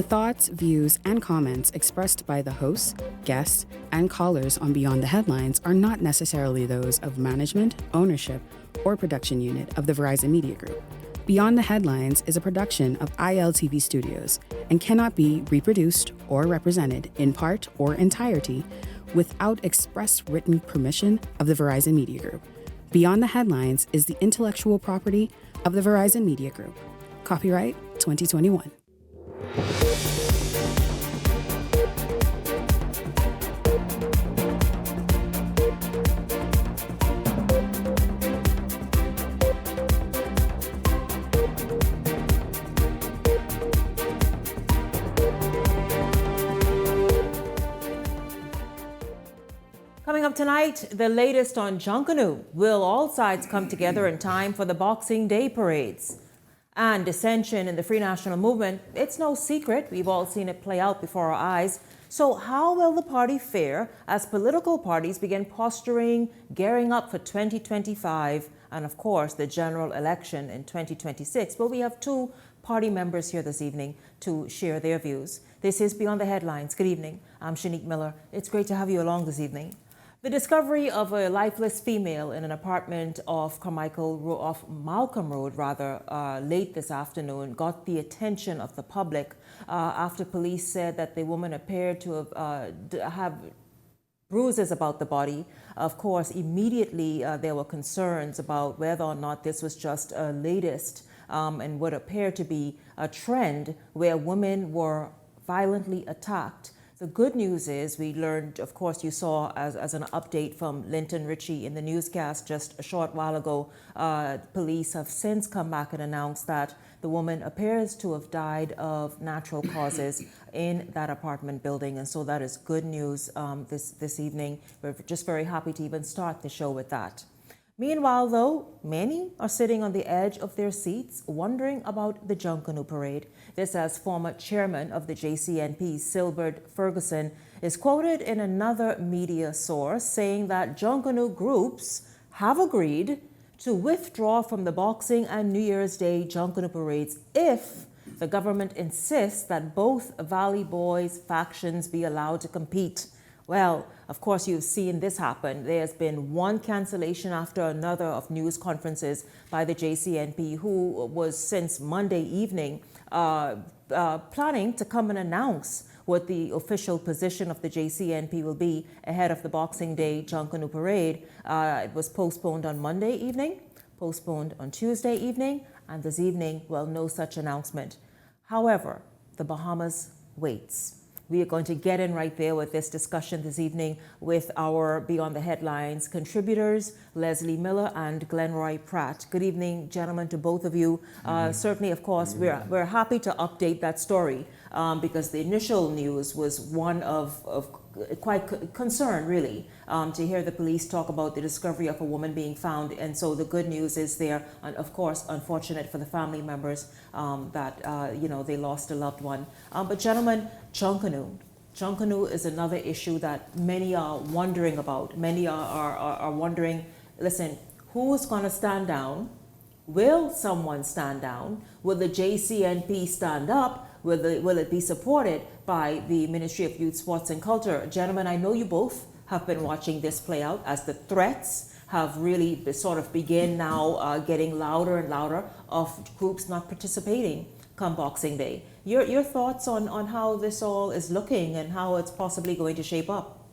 thoughts, views, and comments expressed by the hosts, guests, and callers on Beyond the Headlines are not necessarily those of management, ownership, or production unit of the Verizon Media Group. Beyond the Headlines is a production of ILTV Studios and cannot be reproduced or represented in part or entirety without express written permission of the Verizon Media Group. Beyond the Headlines is the intellectual property of the Verizon Media Group. Copyright 2021. Coming up tonight, the latest on Junkanoo. Will all sides come together in time for the Boxing Day parades? And dissension in the Free National Movement, it's no secret. We've all seen it play out before our eyes. So how will the party fare as political parties begin posturing, gearing up for 2025 and, of course, the general election in 2026? Well, we have two party members here this evening to share their views. This is Beyond the Headlines. Good evening. I'm Shanique Miller. It's great to have you along this evening. The discovery of a lifeless female in an apartment off Malcolm Road, late this afternoon, got the attention of the public after police said that the woman appeared to have bruises about the body. Of course, immediately there were concerns about whether or not this was just a latest and would appear to be a trend where women were violently attacked. The good news is we learned, of course, you saw as an update from Linton Ritchie in the newscast just a short while ago, police have since come back and announced that the woman appears to have died of natural causes in that apartment building. And so that is good news this evening. We're just very happy to even start the show with that. Meanwhile, though, many are sitting on the edge of their seats wondering about the Junkanoo parade. This as former chairman of the JCNP, Silbert Ferguson, is quoted in another media source saying that Junkanoo groups have agreed to withdraw from the Boxing and New Year's Day Junkanoo parades if the government insists that both Valley Boys factions be allowed to compete. Well, of course, you've seen this happen. There's been one cancellation after another of news conferences by the JCNP, who was since Monday evening planning to come and announce what the official position of the JCNP will be ahead of the Boxing Day Junkanoo parade. It was postponed on Monday evening, postponed on Tuesday evening, and this evening, well, no such announcement. However, the Bahamas waits. We are going to get in right there with this discussion this evening with our Beyond the Headlines contributors, Leslie Miller and Glenroy Pratt. Good evening, gentlemen, to both of you. Certainly, of course, we're happy to update that story because the initial news was one of quite concern, really, to hear the police talk about the discovery of a woman being found. And so the good news is there, and of course, unfortunate for the family members that, they lost a loved one. But gentlemen, Junkanoo is another issue that many are wondering about. Many are wondering, listen, who's going to stand down? Will someone stand down? Will the JCNP stand up? Will it be supported by the Ministry of Youth, Sports and Culture? Gentlemen, I know you both have been watching this play out as the threats have really sort of begin now getting louder and louder of groups not participating come Boxing Day. Your thoughts on how this all is looking and how it's possibly going to shape up?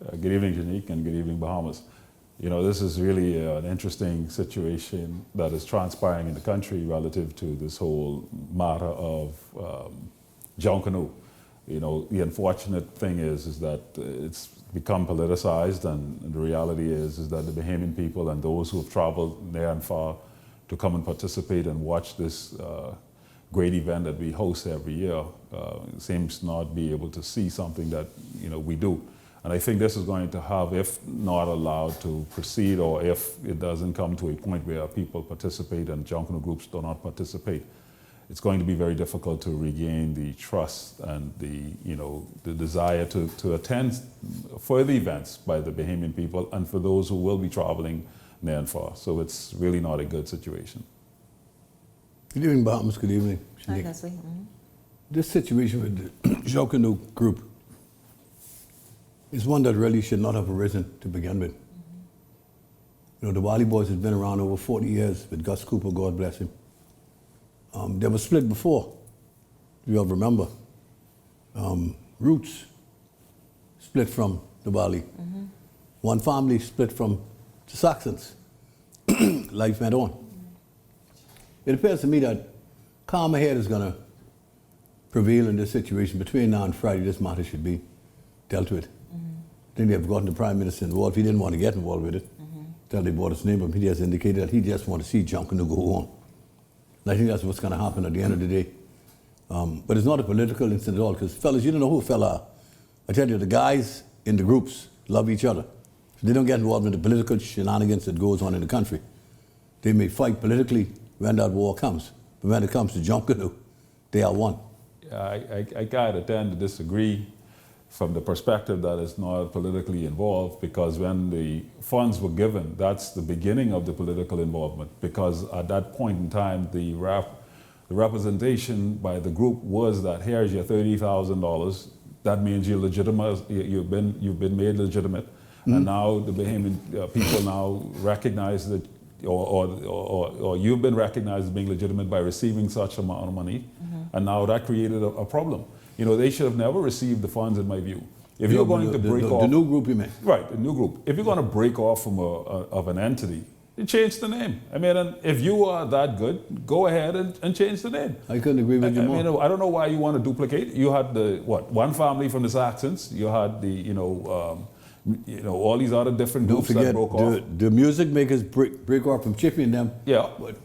Good evening, Janique, and good evening, Bahamas. This is really an interesting situation that is transpiring in the country relative to this whole matter of Junkanoo. The unfortunate thing is that it's become politicized, and the reality is that the Bahamian people and those who have traveled near and far to come and participate and watch this great event that we host every year seems not be able to see something that we do. And I think this is going to have, if not allowed to proceed, or if it doesn't come to a point where people participate and Junkanoo groups do not participate, it's going to be very difficult to regain the trust and the desire to attend further events by the Bahamian people and for those who will be traveling near and far. So it's really not a good situation. Good evening, Bahamas. Good evening. Hi, Leslie. This situation with the Junkanoo group is one that really should not have arisen to begin with. You know, the Wally Boys has been around over 40 years with Gus Cooper, God bless him. They were split before, if you all remember. Roots split from the Wally. One family split from the Saxons. Life went on. It appears to me that calmer head is going to prevail in this situation. Between now and Friday, this matter should be dealt with. I think they've gotten the Prime Minister involved. He didn't want to get involved with it until they brought his name up. He has indicated that he just wants to see Junkanoo go on. And I think that's what's going to happen at the end of the day. But it's not a political incident at all, because fellas, you don't know who fella are. I tell you, the guys in the groups love each other. So they don't get involved in the political shenanigans that goes on in the country. They may fight politically when that war comes, but when it comes to Junkanoo, they are one. I kind of tend to disagree from the perspective that it's not politically involved, because when the funds were given, that's the beginning of the political involvement, because at that point in time, the representation by the group was that here's your $30,000. That means you're legitimate. You've been made legitimate, and now the Bahamian people now recognize that, or you've been recognized as being legitimate by receiving such amount of money, and now that created a problem. You know, they should have never received the funds, in my view. If you're going to break off... The new group, you mean? Right, the new group. If you're going to break off from of an entity, you change the name. I mean, and if you are that good, go ahead and change the name. I couldn't agree with you more. I mean, I don't know why you want to duplicate. You had one family from the Saxons. You had the, all these other different groups that broke off. The music makers break off from Chippy and them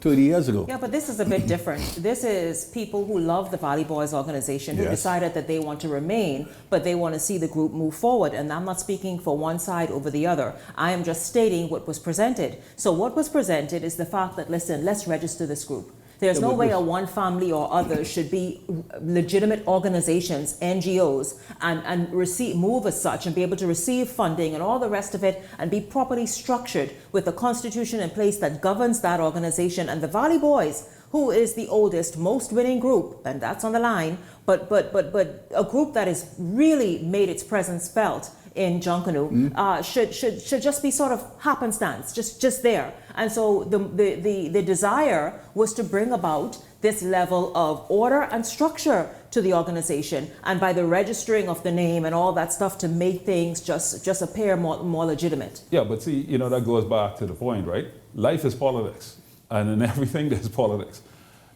30 years ago. Yeah, but this is a bit different. This is people who love the Valley Boys organization who decided that they want to remain, but they want to see the group move forward. And I'm not speaking for one side over the other. I am just stating what was presented. So what was presented is the fact that, listen, let's register this group. There's no way a one family or others should be legitimate organizations, NGOs, and move as such and be able to receive funding and all the rest of it and be properly structured with a constitution in place that governs that organization. And the Valley Boys, who is the oldest, most winning group, and that's on the line, but a group that has really made its presence felt in Junkanoo, should just be sort of happenstance, just there. And so the desire was to bring about this level of order and structure to the organization, and by the registering of the name and all that stuff to make things just appear more legitimate. Yeah, but see, that goes back to the point, right? Life is politics, and in everything there's politics.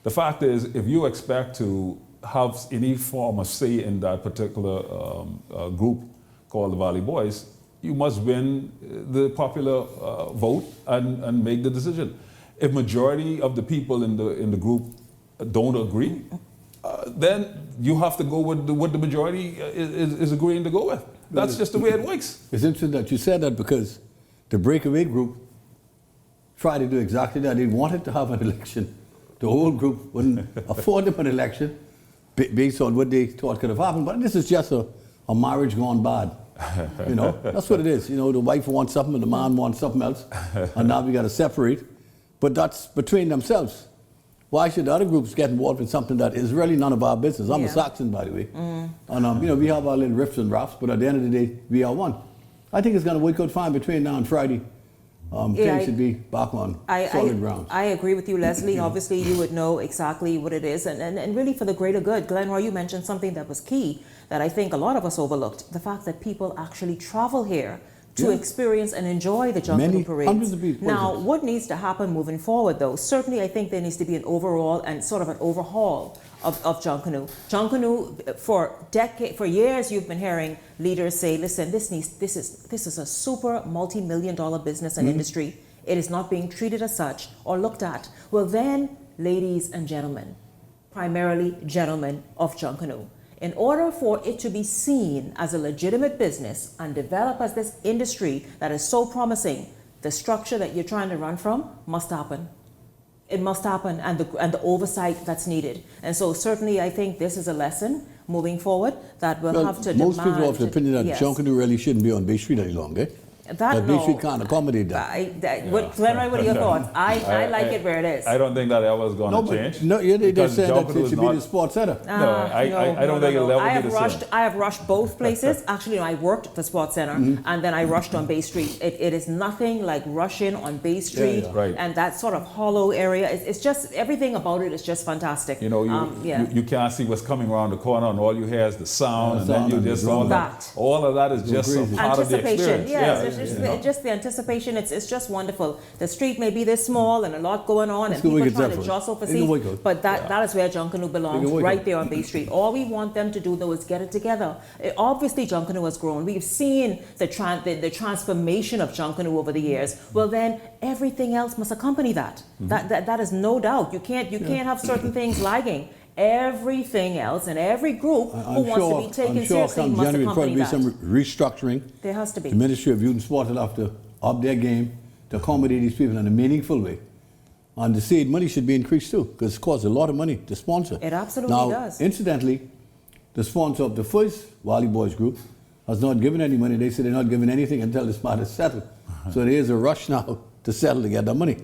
The fact is, if you expect to have any form of say in that particular group called the Valley Boys, you must win the popular vote and make the decision. If majority of the people in the group don't agree, then you have to go with what the majority is agreeing to go with. That's just the way it works. It's interesting that you said that, because the breakaway group tried to do exactly that. They wanted to have an election. The whole group wouldn't afford them an election based on what they thought could have happened. But this is just a marriage gone bad. That's what it is. The wife wants something and the man wants something else, and now we got to separate. But that's between themselves. Why should the other groups get involved in something that is really none of our business? I'm a Saxon, by the way, and we have our little riffs and rafts, but at the end of the day, we are one. I think it's going to work out fine between now and Friday. Things should be back on solid ground. I agree with you, Leslie. Obviously, you would know exactly what it is, and really for the greater good. Glenroy, you mentioned something that was key that I think a lot of us overlooked: the fact that people actually travel here to experience and enjoy the Junkanoo parades. Hundreds of people. Now, what needs to happen moving forward, though? Certainly, I think there needs to be an overall and sort of an overhaul of Junkanoo. Junkanoo, for years, you've been hearing leaders say, "Listen, this is a super multi-million-dollar business and industry. It is not being treated as such or looked at." Well, then, ladies and gentlemen, primarily gentlemen of Junkanoo, in order for it to be seen as a legitimate business and develop as this industry that is so promising, the structure that you're trying to run from must happen. It must happen, and the oversight that's needed. And so certainly I think this is a lesson moving forward that we'll have to demand. Most people have the opinion that Junkanoo really shouldn't be on Bay Street any longer. That Bay Street can't accommodate that. Glenroy, what are your thoughts? I like it where it is. I don't think that ever is going to change. No, they said that Junkanoo it should be the sports center. I don't think it'll ever be the same. I have rushed both places. Actually, I worked at the sports center, and then I rushed on Bay Street. It is nothing like rushing on Bay Street and that sort of hollow area. It's just, everything about it is just fantastic. You know, you can't see what's coming around the corner, and all you hear is the sound, and then you just all of that is just a part of the experience. It's just the anticipation. It's just wonderful. The street may be this small and a lot going on, and people trying to jostle for seats, but that is where Junkanoo belongs, right there on Bay Street. All we want them to do, though, is get it together. Obviously, Junkanoo has grown. We've seen the transformation of Junkanoo over the years. Well, then everything else must accompany that. That is no doubt. You can't have certain things lagging. Everything else and every group who wants to be taken seriously must accompany that. Some restructuring. There has to be. The Ministry of Youth and Sport will have to up their game to accommodate these people in a meaningful way. And the state money should be increased too, because it costs a lot of money to sponsor. It absolutely does. Incidentally, the sponsor of the first Wally Boys group has not given any money. They said they're not giving anything until this matter is settled. So there is a rush now to settle to get the money.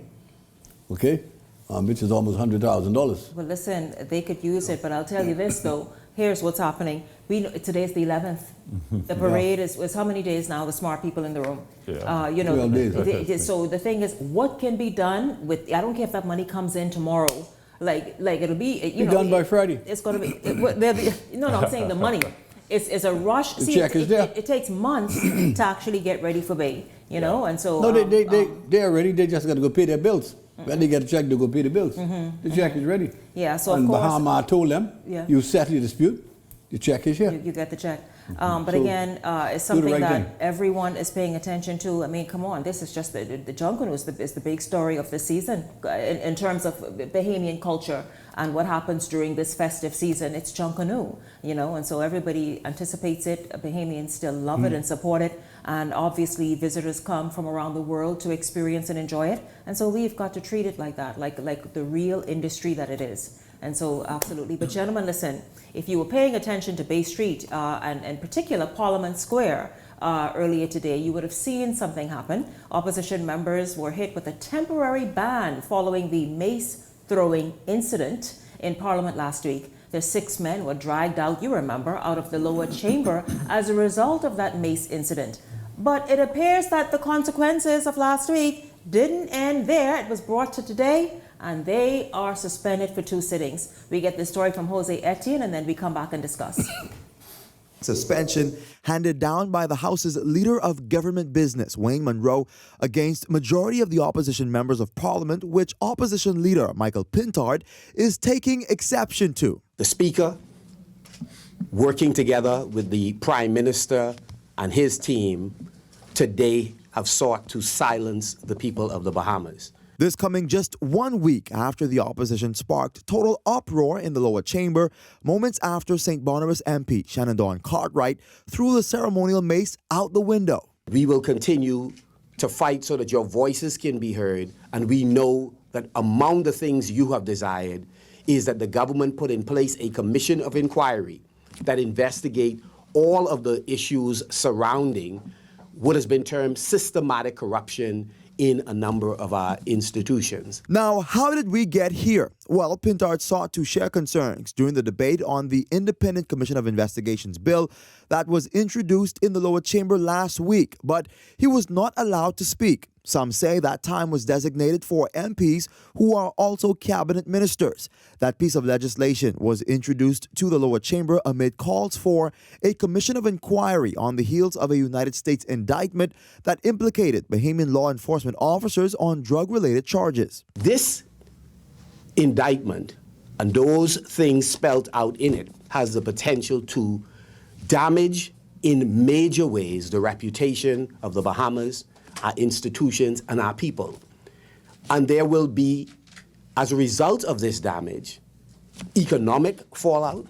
Okay? Which is almost $100,000. Well, listen, they could use it, but I'll tell you this, though. Here's what's happening. Today's the 11th. The parade is how many days now? The smart people in the room. 12 days. So the thing is, what can be done with? I don't care if that money comes in tomorrow. Like it'll be. Done by Friday. It's going to be. No, I'm saying the money. It's a rush. The check is there. It takes months to actually get ready for Bay. And so. No, they're ready. They just got to go pay their bills. When they get a check to go pay the bills. The check is ready. Yeah, so and of course. Bahama told them, you settle your dispute, the check is here. You get the check. But so again, it's something that everyone is paying attention to. I mean, come on, this is just the Junkanoo is the big story of the season in terms of Bahamian culture and what happens during this festive season. It's Junkanoo, and so everybody anticipates it. Bahamians still love it and support it. And obviously visitors come from around the world to experience and enjoy it. And so we've got to treat it like that, like the real industry that it is. And so absolutely. But gentlemen, listen, if you were paying attention to Bay Street and in particular Parliament Square earlier today, you would have seen something happen. Opposition members were hit with a temporary ban following the mace throwing incident in Parliament last week. The 6 men were dragged out, you remember, out of the lower chamber as a result of that mace incident. But it appears that the consequences of last week didn't end there. It was brought to today, and they are suspended for 2 sittings. We get the story from Jose Etienne, and then we come back and discuss. Suspension handed down by the House's Leader of Government Business, Wayne Monroe, against majority of the opposition members of Parliament, which opposition leader Michael Pintard is taking exception to. The Speaker, working together with the Prime Minister and his team, today have sought to silence the people of the Bahamas. This coming just 1 week after the opposition sparked total uproar in the lower chamber, moments after St. Barnabas MP Shannon Dawn Cartwright threw the ceremonial mace out the window. We will continue to fight so that your voices can be heard, and we know that among the things you have desired is that the government put in place a commission of inquiry that investigate all of the issues surrounding what has been termed systematic corruption in a number of our institutions. Now, how did we get here? Well, Pintard sought to share concerns during the debate on the Independent Commission of Investigations bill that was introduced in the lower chamber last week, but he was not allowed to speak. Some say that time was designated for MPs who are also cabinet ministers. That piece of legislation was introduced to the lower chamber amid calls for a commission of inquiry on the heels of a United States indictment that implicated Bahamian law enforcement officers on drug-related charges. This indictment and those things spelled out in it has the potential to damage in major ways the reputation of the Bahamas, our institutions, and our people. And there will be, as a result of this damage, economic fallout.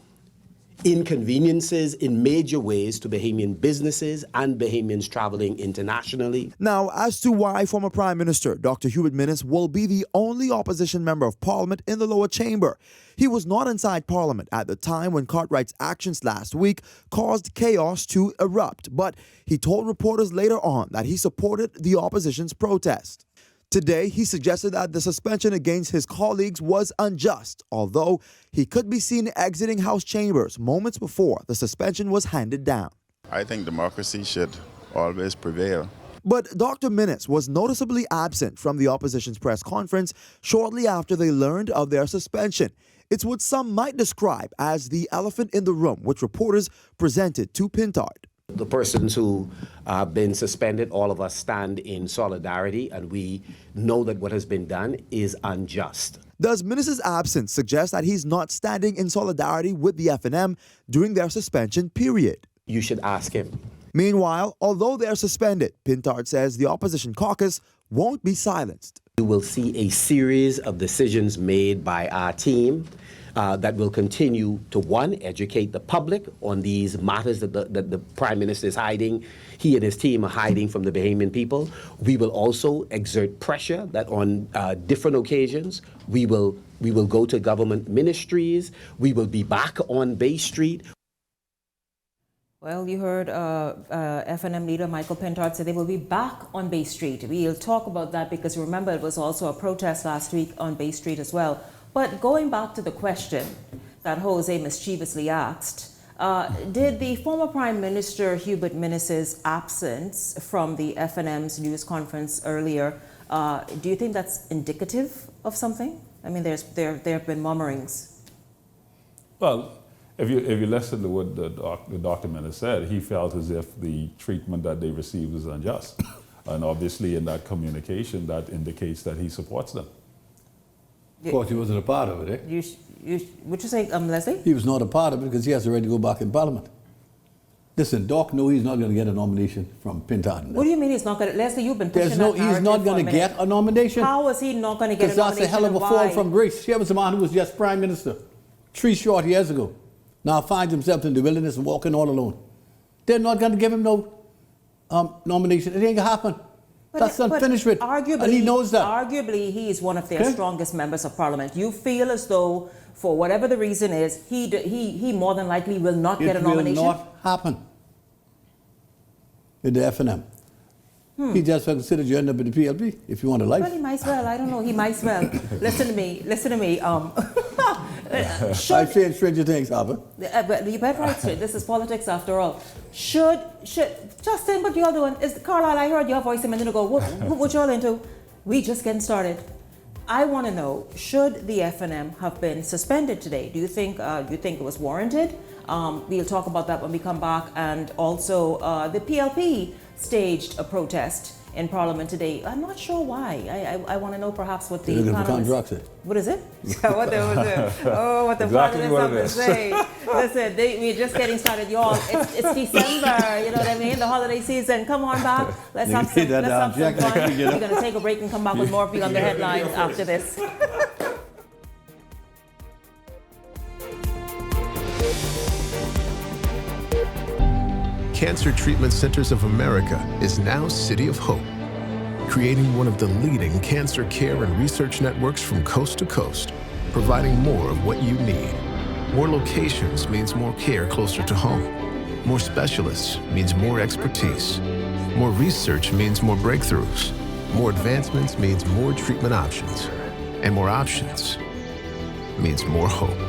inconveniences in major ways to Bahamian businesses and Bahamians traveling internationally. Now, as to why former Prime Minister Dr. Hubert Minnis will be the only opposition member of Parliament in the lower chamber. He was not inside Parliament at the time when Cartwright's actions last week caused chaos to erupt, but he told reporters later on that he supported the opposition's protest. Today, he suggested that the suspension against his colleagues was unjust, although he could be seen exiting House chambers moments before the suspension was handed down. I think democracy should always prevail. But Dr. Minnis was noticeably absent from the opposition's press conference shortly after they learned of their suspension. It's what some might describe as the elephant in the room, which reporters presented to Pintard. The persons who have been suspended, all of us stand in solidarity, and we know that what has been done is unjust. Does Minnis' absence suggest that he's not standing in solidarity with the FNM during their suspension period? You should ask him. Meanwhile, although they're suspended, Pintard says the opposition caucus won't be silenced. You will see a series of decisions made by our team that will continue to, one, educate the public on these matters that the Prime Minister is hiding. He and his team are hiding from the Bahamian people. We will also exert pressure that on different occasions we will go to government ministries. We will be back on Bay Street. Well, you heard FNM leader Michael Pintard say they will be back on Bay Street. We'll talk about that because remember it was also a protest last week on Bay Street as well. But going back to the question that Jose mischievously asked, did the former Prime Minister Hubert Minnis' absence from the FNM's news conference earlier, do you think that's indicative of something? I mean, there have been murmurings. Well, if you listen to what the Dr. Minnis said, he felt as if the treatment that they received was unjust. And obviously in that communication, that indicates that he supports them. Of course, he wasn't a part of it, eh? Would you say, Leslie? He was not a part of it because he has to ready to go back in Parliament. Listen, Doc knows he's not going to get a nomination from Pintard. What do you mean he's not going to? Leslie, you've been pushing that narrative. He's not going to get a nomination. How is he not going to get a nomination? Because that's a hell of a fall from grace. Here was a man who was just Prime Minister 3 short years ago. Now finds himself in the wilderness and walking all alone. They're not going to give him no nomination. It ain't going to happen. That's unfinished with. And he knows that. Arguably, he is one of their strongest members of Parliament. You feel as though, for whatever the reason is, he more than likely will not get a nomination? It will not happen with the FNM. He just considered you end up with the PLP if you want a life. Well, he might as well. I don't know. He might as well. Listen to me. I've seen stranger things happen. But you bet right straight. This is politics after all. Should Justin, what y'all doing? Is Carlisle? I heard your voice a minute ago. What y'all into? We just getting started. I want to know: should the FNM have been suspended today? Do you think it was warranted? We'll talk about that when we come back. And also, the PLP staged a protest in Parliament today. I'm not sure why. I want to know perhaps what the economists... What is it? What the exactly what it is. Say. Listen, we're just getting started, y'all. It's December, you know what I mean? The holiday season. Come on back. Let's have some fun. We're going to take a break and come back with more Beyond the Headlines after this. Cancer Treatment Centers of America is now City of Hope, creating one of the leading cancer care and research networks from coast to coast, providing more of what you need. More locations means more care closer to home. More specialists means more expertise. More research means more breakthroughs. More advancements means more treatment options. And more options means more hope.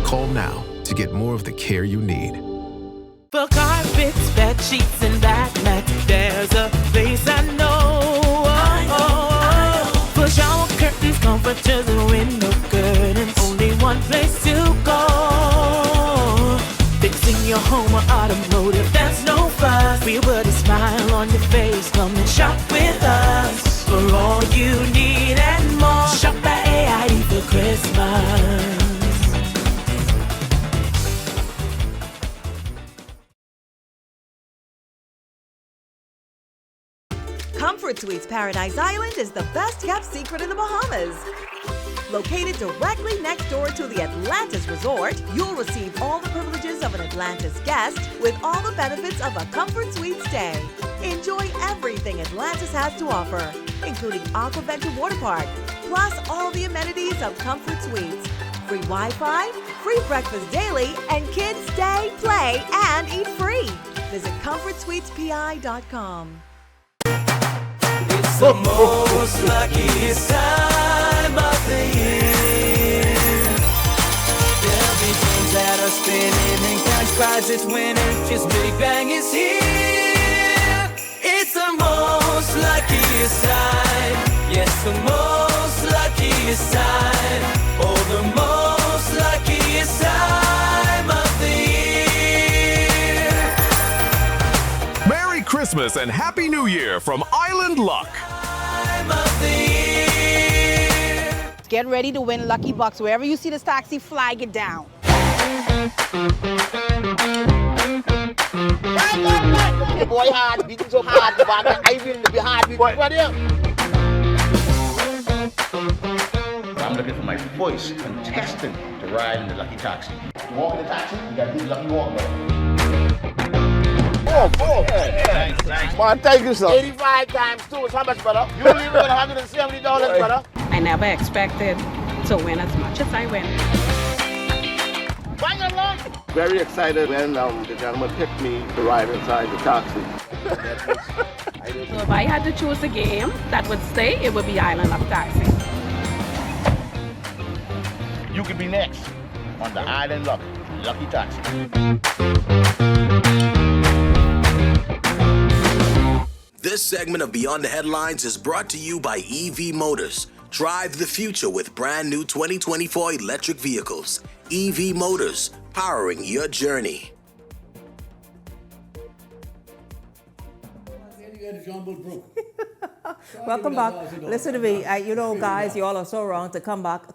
Call now to get more of the care you need. For carpets, bed sheets, and bath mats, there's a place I know. For shower curtains, comforters, and window curtains, only one place to go. Fixing your home or automotive, that's no fuss. We put a smile on your face, come and shop with us. For all you need and more, shop at AID for Christmas. Comfort Suites Paradise Island is the best kept secret in the Bahamas. Located directly next door to the Atlantis Resort, you'll receive all the privileges of an Atlantis guest with all the benefits of a comfort suite stay. Enjoy everything Atlantis has to offer, including Aquaventure Water Park, plus all the amenities of comfort suites. Free Wi-Fi, free breakfast daily, and kids stay, play, and eat free. Visit ComfortSuitesPI.com. It's the most luckiest time of the year. There'll be things that are spinning and cash prizes winning. Just Big Bang is here. It's the most luckiest time. Yes, the most luckiest time. Oh, the most luckiest time of the year. Merry Christmas and Happy New Year from Island Luck. Time of the year. Get ready to win Lucky Bucks. Wherever you see this taxi, flag it down. The boy hard, beating so hard, I will be hard with what I'm looking for my first contestant to ride in the Lucky Taxi. You walk in the taxi, you got this lucky walk, brother. Oh, thanks. Man, thank you, sir. 85 times 2 is how much, brother? You only win $170, brother. I never expected to win as much as I win. Bang along. Very excited when the gentleman picked me to ride inside the taxi. So if I had to choose a game that would stay, it would be Island Luck Taxi. You could be next on the Island Luck Lucky Taxi. This segment of Beyond the Headlines is brought to you by EV Motors. Drive the future with brand new 2024 electric vehicles. EV Motors, powering your journey. Welcome back. Listen to me. You know, guys, you all are so wrong to come back.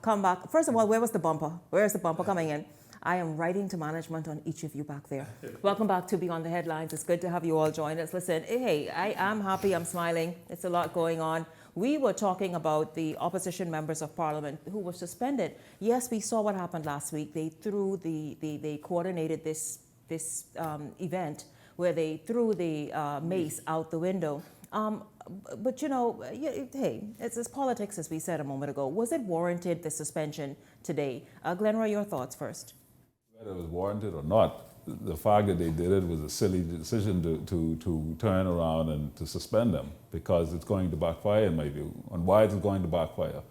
First of all, where was the bumper? Where is the bumper coming in? I am writing to management on each of you back there. Welcome back to Beyond the Headlines. It's good to have you all join us. Listen, hey, I am happy. I'm smiling. It's a lot going on. We were talking about the opposition members of parliament who were suspended. Yes, we saw what happened last week. They coordinated this event where they threw the mace out the window. But, you know, hey, it's politics, as we said a moment ago. Was it warranted, the suspension today? Glenroy, your thoughts first. Whether it was warranted or not, the fact that they did it was a silly decision to turn around and to suspend them, because it's going to backfire, in my view. And why is it going to backfire?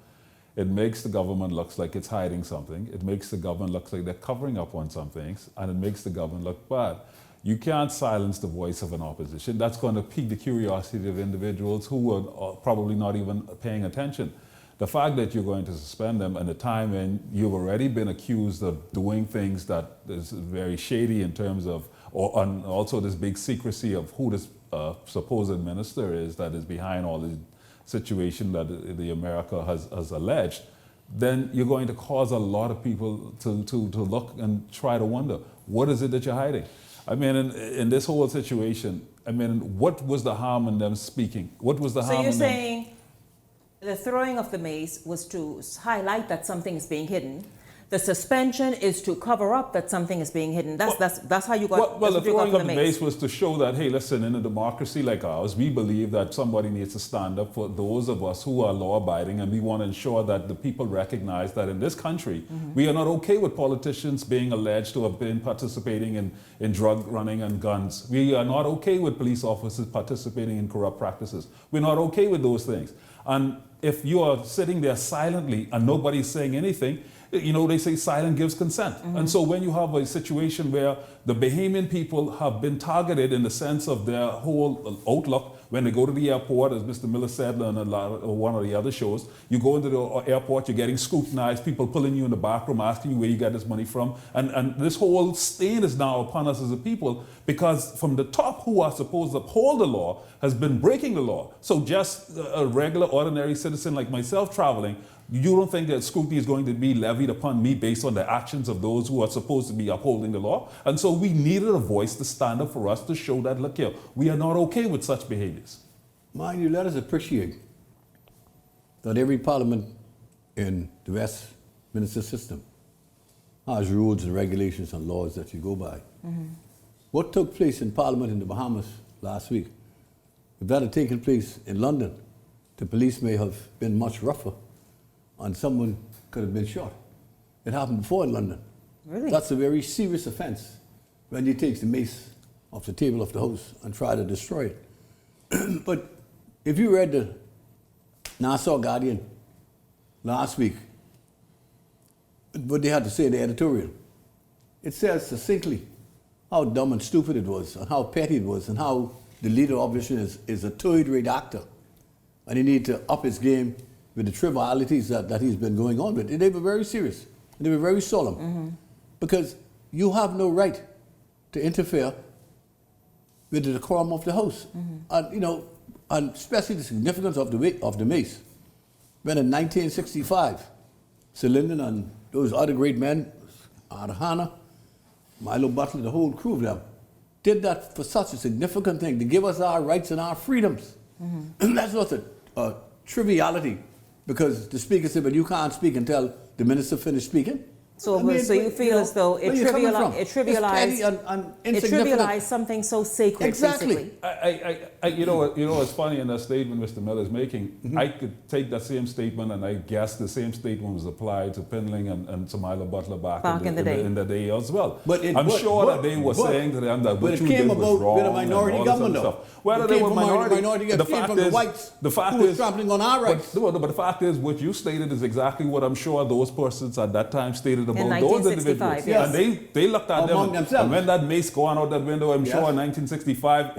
It makes the government look like it's hiding something. It makes the government look like they're covering up on some things, and it makes the government look bad. You can't silence the voice of an opposition. That's going to pique the curiosity of individuals who are probably not even paying attention. The fact that you're going to suspend them at a time when you've already been accused of doing things that is very shady in terms of, and also this big secrecy of who this supposed minister is that is behind all the situation that the America has alleged, then you're going to cause a lot of people to look and try to wonder, what is it that you're hiding? I mean, in this whole situation, I mean, what was the harm in them speaking? What was the harm in them? So you're saying the throwing of the mace was to highlight that something is being hidden. The suspension is to cover up that something is being hidden. That's how you got. Well, the throwing of the mace was to show that, hey, listen, in a democracy like ours, we believe that somebody needs to stand up for those of us who are law-abiding, and we want to ensure that the people recognize that in this country, we are not okay with politicians being alleged to have been participating in drug running and guns. We are not okay with police officers participating in corrupt practices. We're not okay with those things. And if you are sitting there silently and nobody's saying anything, you know, they say silence gives consent. And so when you have a situation where the Bahamian people have been targeted in the sense of their whole outlook, when they go to the airport, as Mr. Miller said on one of the other shows, you go into the airport, you're getting scrutinized, people pulling you in the back room, asking you where you get this money from. And this whole stain is now upon us as a people, because from the top, who are supposed to uphold the law has been breaking the law. So just a regular, ordinary citizen like myself traveling, you don't think that scrutiny is going to be levied upon me based on the actions of those who are supposed to be upholding the law? And so we needed a voice to stand up for us to show that, look here, we are not okay with such behaviors. Mind you, let us appreciate that every parliament in the Westminster system has rules and regulations and laws that you go by. What took place in Parliament in the Bahamas last week, if that had taken place in London, the police may have been much rougher and someone could have been shot. It happened before in London. Really? That's a very serious offense when you take the mace off the table of the House and try to destroy it. But if you read the Nassau Guardian last week, what they had to say in the editorial, it says succinctly how dumb and stupid it was, and how petty it was, and how the leader of opposition is a third-rate actor, and he needs to up his game with the trivialities that he's been going on with. And they were very serious, and they were very solemn, because you have no right to interfere with the decorum of the House. And, you know, and especially the significance of the mace. When in 1965, Sir Lyndon and those other great men, Arthur Milo Butler, the whole crew of them, did that for such a significant thing, to give us our rights and our freedoms. That's not a triviality, because the speaker said, but you can't speak until the minister finished speaking. So, so you feel as though it trivialized something so sacred. Exactly. Basically. You know what's funny in that statement Mr. Miller is making? I could take that same statement, and I guess the same statement was applied to Pinling and Samila Butler back in the day as well. But I'm sure that they were saying to them that what you did was wrong. With a minority government, though. Whether they were minority, the fact is, whites who were trampling on our rights. But the fact is, what you stated is exactly what I'm sure those persons at that time stated about those individuals. Yes. And they looked at them, and when that mace gone out that window, I'm sure in 1965,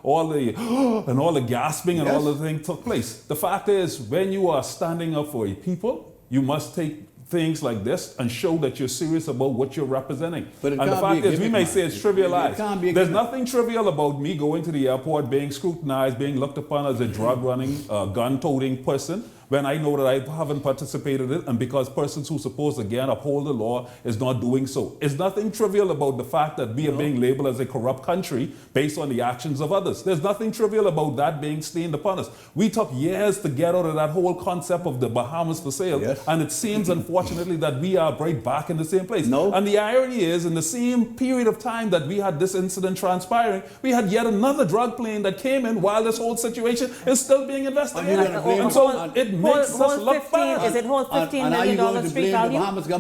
all the gasping and all the things took place. The fact is, when you are standing up for a people, you must take things like this and show that you're serious about what you're representing. And the fact is, we may say it's trivialized. There's nothing trivial about me going to the airport, being scrutinized, being looked upon as a drug-running, gun-toting person, when I know that I haven't participated in it, and because persons who supposed again uphold the law is not doing so. It's nothing trivial about the fact that we are being labeled as a corrupt country based on the actions of others. There's nothing trivial about that being stained upon us. We took years to get out of that whole concept of the Bahamas for sale, and it seems unfortunately that we are right back in the same place. And the irony is, in the same period of time that we had this incident transpiring, we had yet another drug plane that came in while this whole situation is still being investigated. And so it makes us look bad. Is it whole $15 million street value?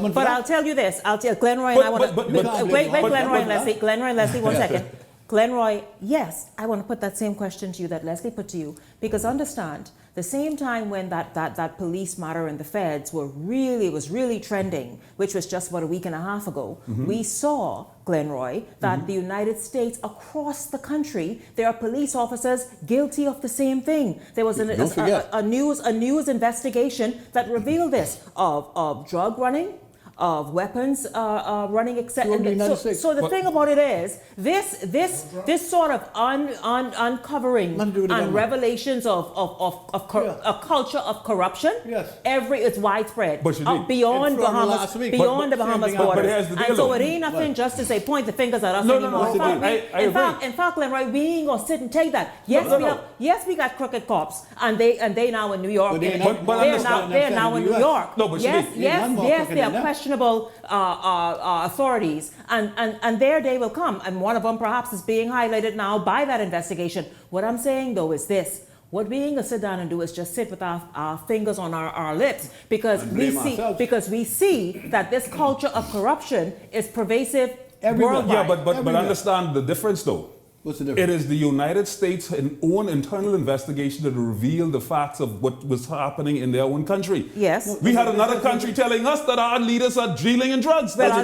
But I'll tell you this. I'll tell Glenroy and I want to... Wait, Glenroy and Leslie. Glenroy and Leslie, 1 second. Glenroy, yes, I want to put that same question to you that Leslie put to you, because understand, the same time when that police matter in the feds was really trending, which was just about a week and a half ago, we saw, Glenroy, that the United States, across the country, there are police officers guilty of the same thing. There was a news investigation that revealed this of drug running, of weapons running, etc. So the thing about it is, this sort of uncovering and revelations of a culture of corruption, it's widespread beyond Bahamas, beyond the Bahamas borders. And so it ain't nothing just to say point the fingers at us anymore. In fact, Glenroy, we ain't gonna sit and take that. Yes, we got crooked cops, and they now in New York. They're now in New York. Yes, they are questionable authorities, and there they will come, and one of them perhaps is being highlighted now by that investigation. What I'm saying though is this: what we ain't gonna sit down and do is just sit with our fingers on our lips, because we see that this culture of corruption is pervasive worldwide. Yeah, but understand the difference though. What's the difference? It is the United States' own internal investigation that revealed the facts of what was happening in their own country. Yes. We had another country telling us that our leaders are dealing in drugs. Well,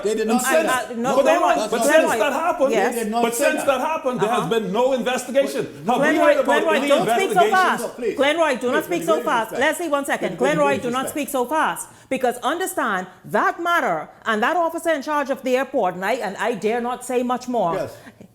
They did not say that. But since that happened, there has been no investigation. Glenroy, don't speak so fast. Glenroy, do not speak so fast. Leslie, 1 second. Glenroy, do not speak so fast. Because understand, that matter, and that officer in charge of the airport, and I dare not say much more,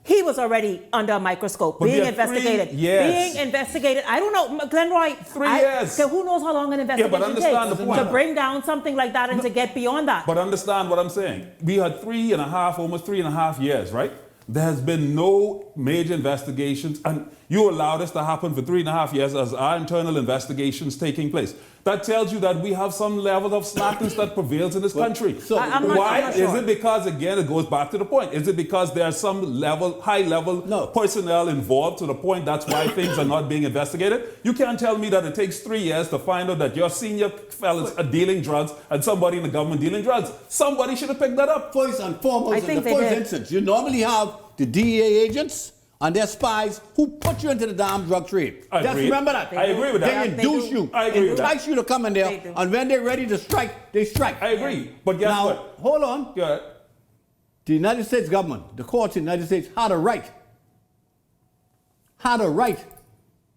he was already under a microscope, being investigated. Being investigated. I don't know, Glenroy. 3 years. Who knows how long an investigation takes to bring down something like that and to get beyond that. But understand what I'm saying. We had almost 3.5 years, right? There has been no major investigations, and you allow this to happen for 3.5 years as our internal investigations taking place. That tells you that we have some level of slackness that prevails in this country. So I'm not why? sure. Is it because, again, it goes back to the point, is it because there's some high-level personnel involved to the point that's why things are not being investigated? You can't tell me that it takes 3 years to find out that your senior fellas are dealing drugs and somebody in the government dealing drugs. Somebody should have picked that up. First and foremost, I in think the they first did. instance, you normally have the DEA agents and their spies who put you into the damn drug trade. I Just agree. remember that. I agree with that. They induce you. I agree with that. Entice you to come in there, and when they're ready to strike, they strike. I agree. But guess now, what? hold on. Yeah. The United States government, the courts in the United States, had a right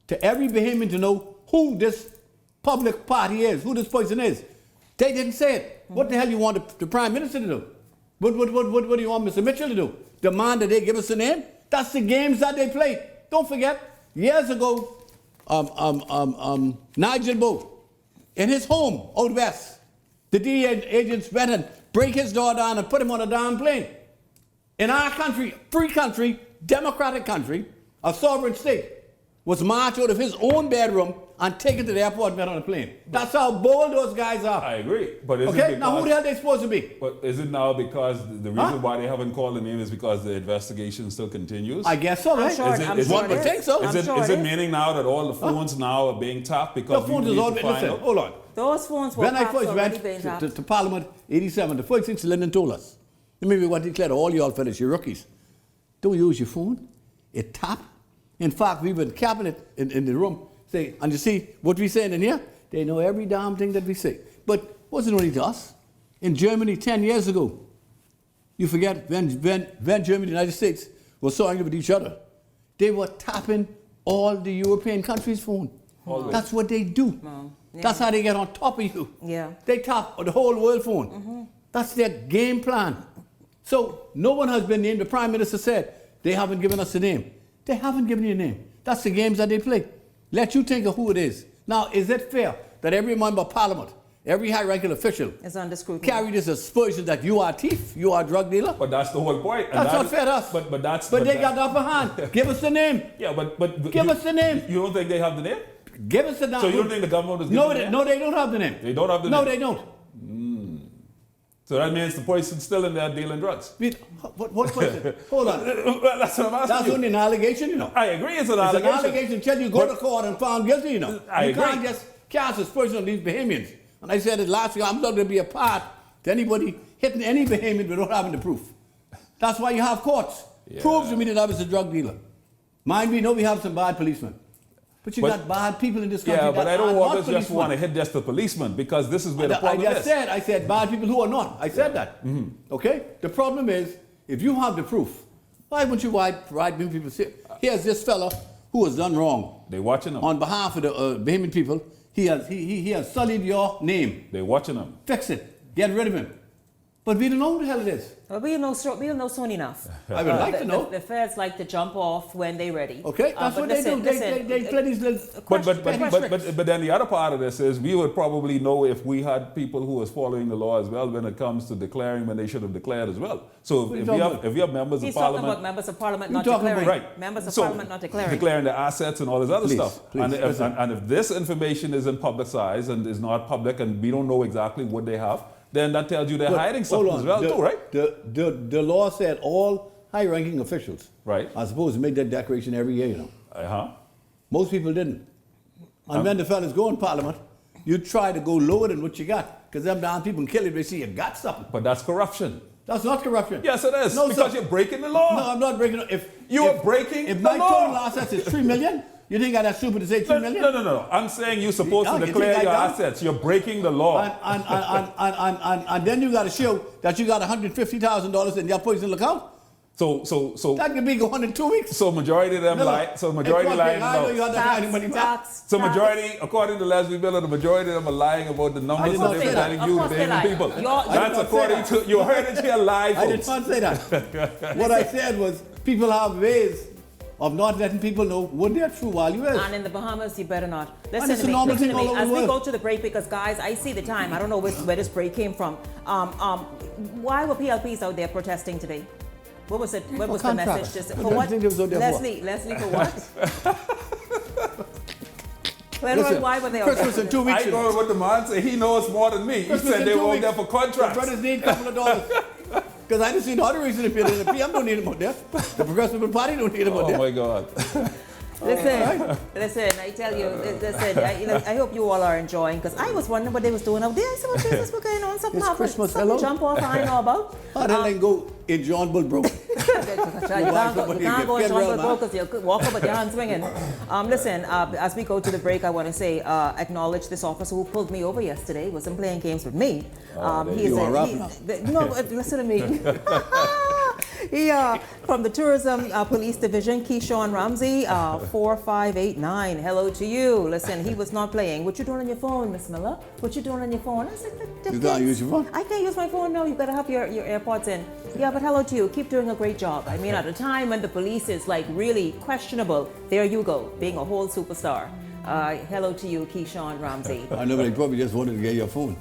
to every Bahamian to know who this public party is, who this person is. They didn't say it. What the hell you want the Prime Minister to do? What do you want Mr. Mitchell to do? Demand that they give us a name? That's the games that they play. Don't forget, years ago, Nigel Bowe, in his home out west, the DEA agents went and break his door down and put him on a damn plane. In our country, free country, democratic country, a sovereign state, was marched out of his own bedroom and taken to the airport and went on a plane. That's how bold those guys are. I agree. But is it Okay, because, now who the hell they supposed to be? But is it now because the reason why they haven't called the name is because the investigation still continues? I guess so, right? One would think so. Is it meaning now that all the phones now are being tapped because The phones we is need all, to find listen, out? hold on. Those phones were When I tapped first already went being tapped. to Parliament, 87, the first thing Lyndon told us, maybe what he declared to all y'all fellas, you rookies, don't use your phone. It tap. In fact, we were in cabinet in the room, say, and you see what we saying in here? They know every damn thing that we say. But it wasn't only to us. In Germany 10 years ago, you forget when Germany and the United States were sawing with each other, they were tapping all the European countries' phone. Always. That's what they do. Yeah. That's how they get on top of you. Yeah. They tap the whole world phone. That's their game plan. So no one has been named. The Prime Minister said they haven't given us a name. They haven't given you a name. That's the games that they play. Let you think of who it is. Now, is it fair that every member of Parliament, every high-ranking official It's under scrutiny. carry this aspersion that you are a thief, you are a drug dealer? But that's the whole point. And That's that not is- fair to us. But they got the upper hand. Give us the name. Yeah, but Give us the name. You don't think they have the name? Give us the name. So you don't think the government is No, giving the name? no, they don't have the name. They don't have the No, name? they don't. So that means the person's still in there dealing drugs. What question? Hold on. Well, that's what I'm asking That's you. only an allegation, you know. I agree, it's an It's allegation. an allegation until you go to court and found guilty, you know. I you agree. can't just cast aspersion on these Bahamians. And I said it last week, I'm not going to be a part to anybody hitting any Bahamian without having the proof. That's why you have courts. Yeah. Prove to me that I was a drug dealer. Mind we know we have some bad policemen. But you got bad people in this country. Yeah, but that I don't are always not just policemen. want to hit just the policeman because this is where the problem is. I said bad people who are not. I said that. Okay? The problem is, if you have the proof, why wouldn't you write people say, here's this fella who has done wrong. They watching him. On behalf of the Bahamian people, he has sullied your name. They watching him. Fix it. Get rid of him. But we don't know who the hell it is. Well, we'll know soon enough. I would like to know. The feds like to jump off when they're ready. Okay? That's what they do. They play these little... But then the other part of this is we would probably know if we had people who was following the law as well when it comes to declaring when they should have declared as well. So if we have members He's of parliament... talking about members of parliament not talking declaring. about- right. Members of So, parliament not declaring. Declaring their assets and all this other Please, stuff. please, And if this information isn't publicized and is not public and we don't know exactly what they have, then that tells you they're But hiding hold something on. as well too, right? The law said all high-ranking officials are supposed to make that declaration every year, you know. Most people didn't. And when the fellas go in Parliament, you try to go lower than what you got. Because them damn people kill you, they see you got something. But that's corruption. That's not corruption. Yes, it is. No, because sir. you're breaking the law. No, I'm not breaking it. If my the law. total assets is 3 million, you think I'd have stupid to say 3 million? No. I'm saying you're supposed No, to you declare think your I don't? assets. You're breaking the law. And then you got to show that you got $150,000 in your personal account. So that could be going in 2 weeks. So majority of them lie. So majority lying about. So majority, according to Leslie Miller, the majority of them are lying about the numbers that they're telling you to the people. That's according to you heard it here live. I did not say that. What I said was people have ways of not letting people know what their true value is. And in the Bahamas, you better not. And Listen it's to a me. normal Listen to thing me. all over As the we world. go to the break, because guys, I see the time. I don't know where this break came from. Why were PLPs out there protesting today? What was it? What was the contract. message? Just, What for do you what? think they was out there for? Leslie, for what? Listen, Why were they out Christmas there? in 2 weeks. I know what the man said. He knows more than me. He Christmas said in they 2 were out weeks. there for The contracts. brothers need a couple of dollars. Because I didn't see no other reason if you're in the PM don't need them out there. The Progressive Party don't need them out Oh there. my God. Listen, I tell you, I hope you all are enjoying, because I was wondering what they was doing out there. I said, well, Jesus, what's going on? Something It's happened. Christmas, Something hello? jump off I know about. Oh, that ain't go in John Bull broke. You can't go and jump with brokers. You could walk up with your hands swinging. Listen, as we go to the break, I want to say, acknowledge this officer who pulled me over yesterday. Wasn't playing games with me. Listen to me. He from the Tourism Police Division, Keyshawn Ramsey, 4589. Hello to you. Listen, he was not playing. What you doing on your phone, Miss Miller? What you doing on your phone? I said, You can't use your phone? I can't use my phone. No, you gotta have your AirPods in. Yeah, but hello to you. Keep doing a great job. I mean, at a time when the police is like really questionable, there you go, being a whole superstar. Hello to you, Keyshawn Ramsey. I know, but they probably just wanted to get your phone.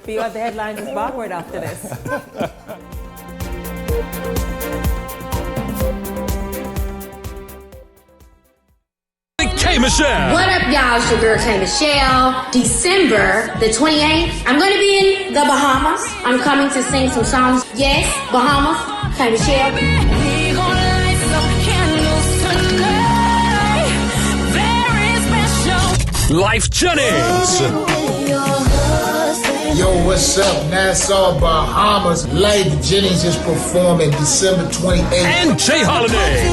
Beyond the Headlines is backward after this. K Michelle. What up, y'all? It's your girl K Michelle. December the 28th, I'm gonna be in the Bahamas. I'm coming to sing some songs. Yes, Bahamas. K Michelle. We gonna light some candles tonight. Very special. Life Jennings. Yo, what's up? Nassau, Bahamas. Life Jennings is performing December 28th. And Jay Holiday.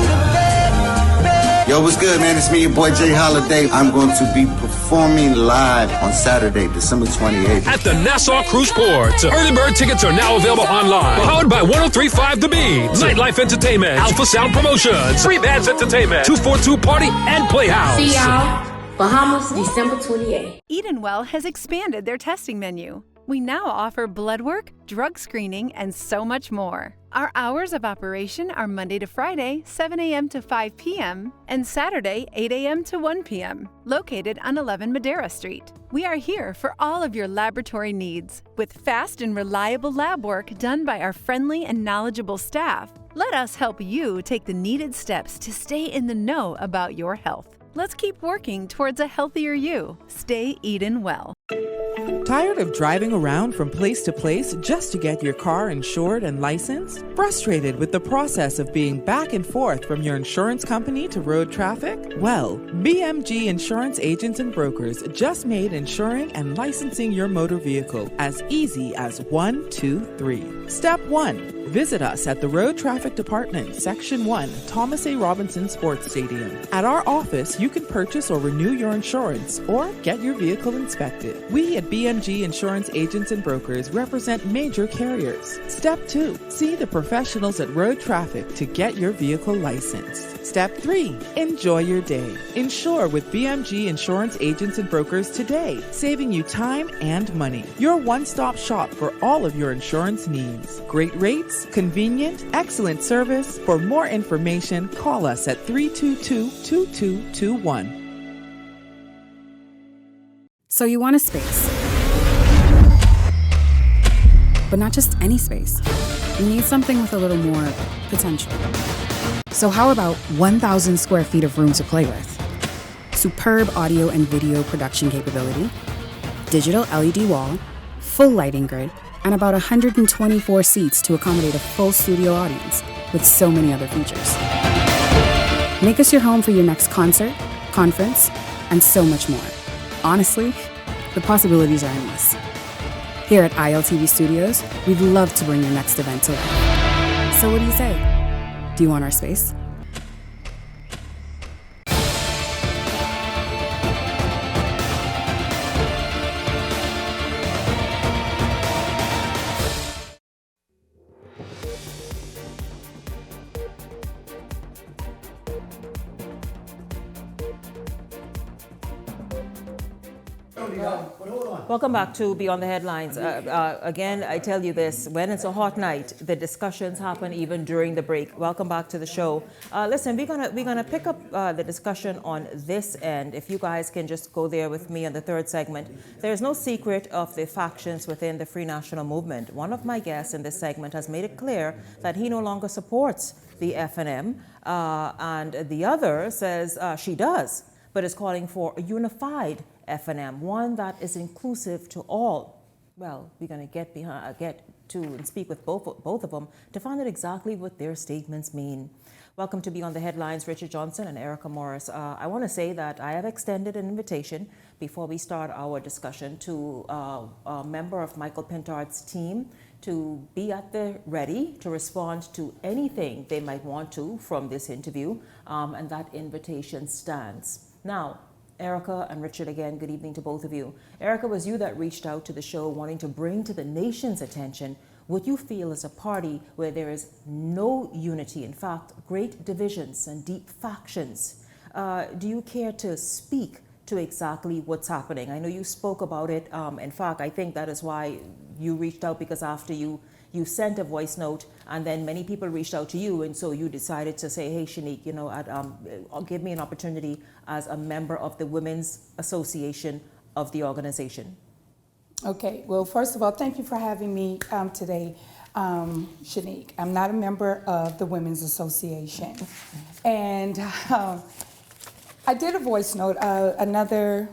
Yo, what's good, man? It's me, your boy Jay Holiday. I'm going to be performing live on Saturday, December 28th. At the Nassau Cruise Port. Early bird tickets are now available online. Powered by 103.5 The Beat. Nightlife Entertainment. Alpha Sound Promotions. Free Bands Entertainment. 242 Party and Playhouse. See y'all, Bahamas, December 28th. Edenwell has expanded their testing menu. We now offer blood work, drug screening, and so much more. Our hours of operation are Monday to Friday, 7 a.m. to 5 p.m., and Saturday, 8 a.m. to 1 p.m., located on 11 Madera Street. We are here for all of your laboratory needs, with fast and reliable lab work done by our friendly and knowledgeable staff. Let us help you take the needed steps to stay in the know about your health. Let's keep working towards a healthier you. Stay Eden well. Tired of driving around from place to place just to get your car insured and licensed? Frustrated with the process of being back and forth from your insurance company to road traffic? Well, BMG Insurance Agents and Brokers just made insuring and licensing your motor vehicle as easy as 1, 2, 3. Step 1. Visit us at the Road Traffic Department, Section 1, Thomas A. Robinson Sports Stadium. At our office, you can purchase or renew your insurance or get your vehicle inspected. We at BMG Insurance Agents and Brokers represent major carriers. Step 2. See the professionals at Road Traffic to get your vehicle licensed. Step 3. Enjoy your day. Insure with BMG Insurance Agents and Brokers today, saving you time and money. Your one-stop shop for all of your insurance needs. Great rates, convenient, excellent service. For more information, call us at 322-2221. So you want a space. But not just any space. You need something with a little more potential. So how about 1,000 square feet of room to play with? Superb audio and video production capability, digital LED wall, full lighting grid, and about 124 seats to accommodate a full studio audience, with so many other features. Make us your home for your next concert, conference, and so much more. Honestly, the possibilities are endless. Here at ILTV Studios, we'd love to bring your next event to life. So what do you say? Do you want our space? Welcome back to Beyond the Headlines. Again, I tell you this, when it's a hot night, the discussions happen even during the break. Welcome back to the show. Listen, we're gonna pick up the discussion on this end. If you guys can just go there with me on the third segment. There's no secret of the factions within the Free National Movement. One of my guests in this segment has made it clear that he no longer supports the FNM, and the other says she does, but is calling for a unified FNM, one that is inclusive to all. Well, we're going to get to and speak with both of them to find out exactly what their statements mean. Welcome to Beyond the Headlines, Richard Johnson and Erica Morris. I want to say that I have extended an invitation before we start our discussion to a member of Michael Pintard's team to be at the ready to respond to anything they might want to from this interview, and that invitation stands. Now, Erica and Richard, again, good evening to both of you. Erica, was you that reached out to the show wanting to bring to the nation's attention what you feel is a party where there is no unity, in fact, great divisions and deep factions. Do you care to speak to exactly what's happening? I know you spoke about it. In fact, I think that is why you reached out, because after you sent a voice note and then many people reached out to you, and so you decided to say, hey, Shanique, you know, give me an opportunity as a member of the Women's Association of the organization. Okay, well, first of all, thank you for having me today, Shanique. I'm not a member of the Women's Association. And I did a voice note. Another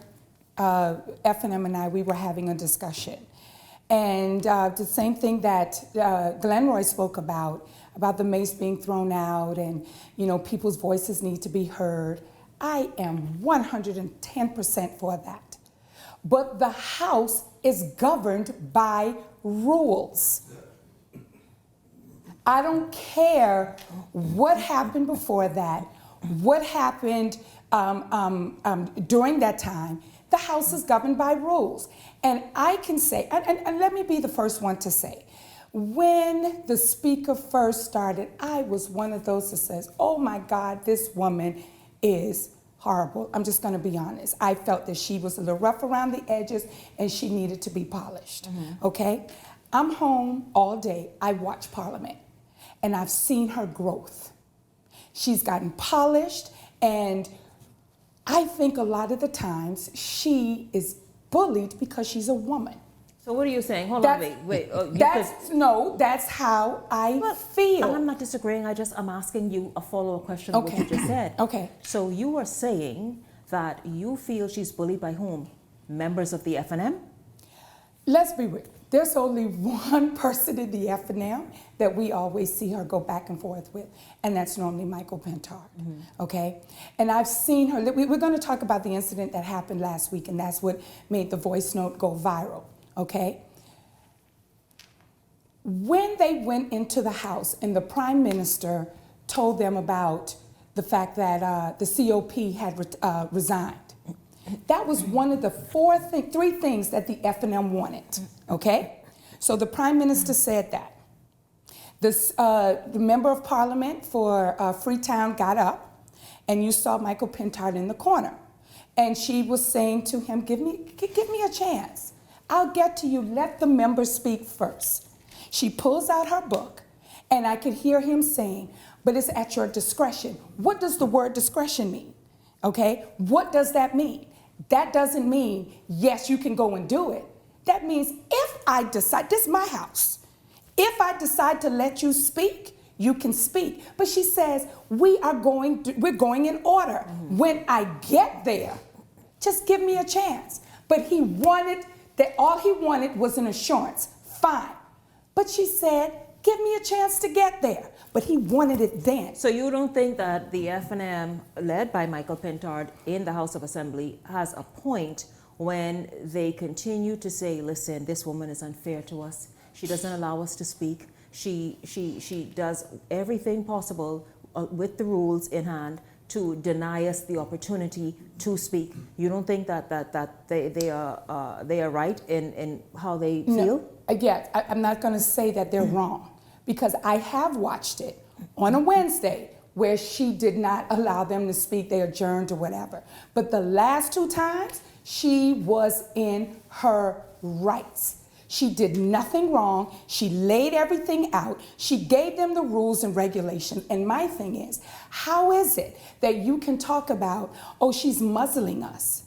FNM and I, we were having a discussion. And the same thing that Glenroy spoke about the mace being thrown out and, you know, people's voices need to be heard. I am 110% for that. But the House is governed by rules. I don't care what happened before that, what happened during that time. The House is governed by rules. And I can say, and let me be the first one to say, when the speaker first started, I was one of those that says, oh my God, this woman is horrible. I'm just gonna be honest. I felt that she was a little rough around the edges and she needed to be polished, okay? I'm home all day, I watch Parliament, and I've seen her growth. She's gotten polished, and I think a lot of the times she is bullied because she's a woman. So what are you saying? Hold on, wait. That's how I feel. I'm not disagreeing. I'm asking you a follow-up question of what you just said. Okay. So you are saying that you feel she's bullied by whom? Members of the FNM? Let's be real. There's only one person in the FNM that we always see her go back and forth with, and that's normally Michael Pintard, okay? And I've seen her, we're gonna talk about the incident that happened last week, and that's what made the voice note go viral, okay? When they went into the House and the Prime Minister told them about the fact that the COP had resigned, that was one of the three things that the FNM wanted, okay? So the Prime Minister said that. The Member of Parliament for Freetown got up, and you saw Michael Pintard in the corner. And she was saying to him, give me a chance. I'll get to you, let the member speak first. She pulls out her book, and I could hear him saying, but it's at your discretion. What does the word discretion mean? Okay, what does that mean? That doesn't mean, yes, you can go and do it. That means if I decide, this is my house. If I decide to let you speak, you can speak. But she says, we're going in order. When I get there, just give me a chance. But he wanted, all he wanted was an assurance. Fine. But she said, give me a chance to get there. But he wanted it then. So you don't think that the FNM, led by Michael Pintard in the House of Assembly, has a point when they continue to say, listen, this woman is unfair to us. She doesn't allow us to speak. She does everything possible with the rules in hand to deny us the opportunity to speak. You don't think that they are right in how they feel? No. Yes, I'm not going to say that they're wrong, because I have watched it on a Wednesday where she did not allow them to speak. They adjourned or whatever. But the last two times, She was in her rights. She did nothing wrong. She laid everything out. She gave them the rules and regulations. And my thing is, how is it that you can talk about, oh, she's muzzling us,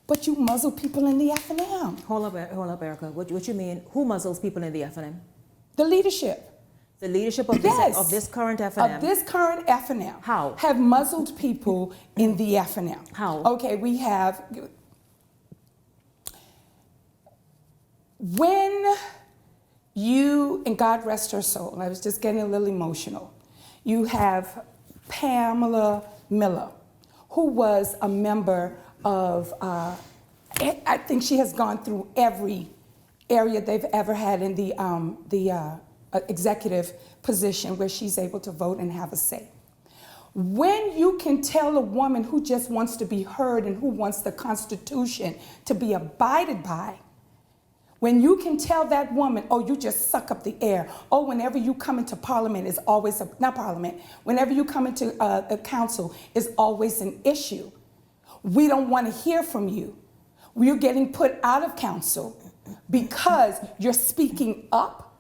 but you muzzle people in the F&M? Hold up, Erica. What you mean? Who muzzles people in the F&M? The leadership. The leadership of, yes. of this current F&M? Of this current F&M. How? Have muzzled people in the F&M. How? Okay, we have... When you, and God rest her soul, I was just getting a little emotional, you have Pamela Miller, who was a member of, I think she has gone through every area they've ever had in the executive position where she's able to vote and have a say. When you can tell a woman who just wants to be heard and who wants the Constitution to be abided by, when you can tell that woman, oh, you just suck up the air. Oh, whenever you come into Parliament is always, not Parliament, whenever you come into a council is always an issue. We don't want to hear from you. You're getting put out of council because you're speaking up.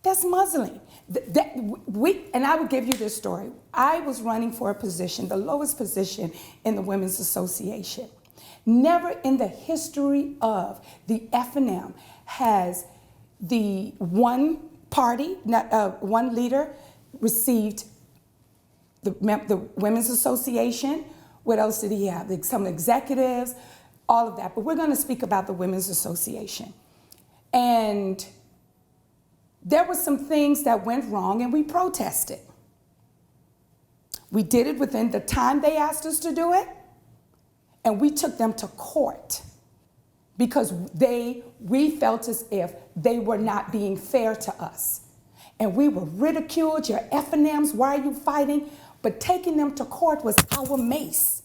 That's muzzling. And I would give you this story. I was running for a position, the lowest position in the Women's Association. Never in the history of the F&M has the one party, one leader received the Women's Association. What else did he have? Some executives, all of that. But we're going to speak about the Women's Association. And there were some things that went wrong and we protested. We did it within the time they asked us to do it. And we took them to court because we felt as if they were not being fair to us. And we were ridiculed, your F&Ms, why are you fighting? But taking them to court was our mace.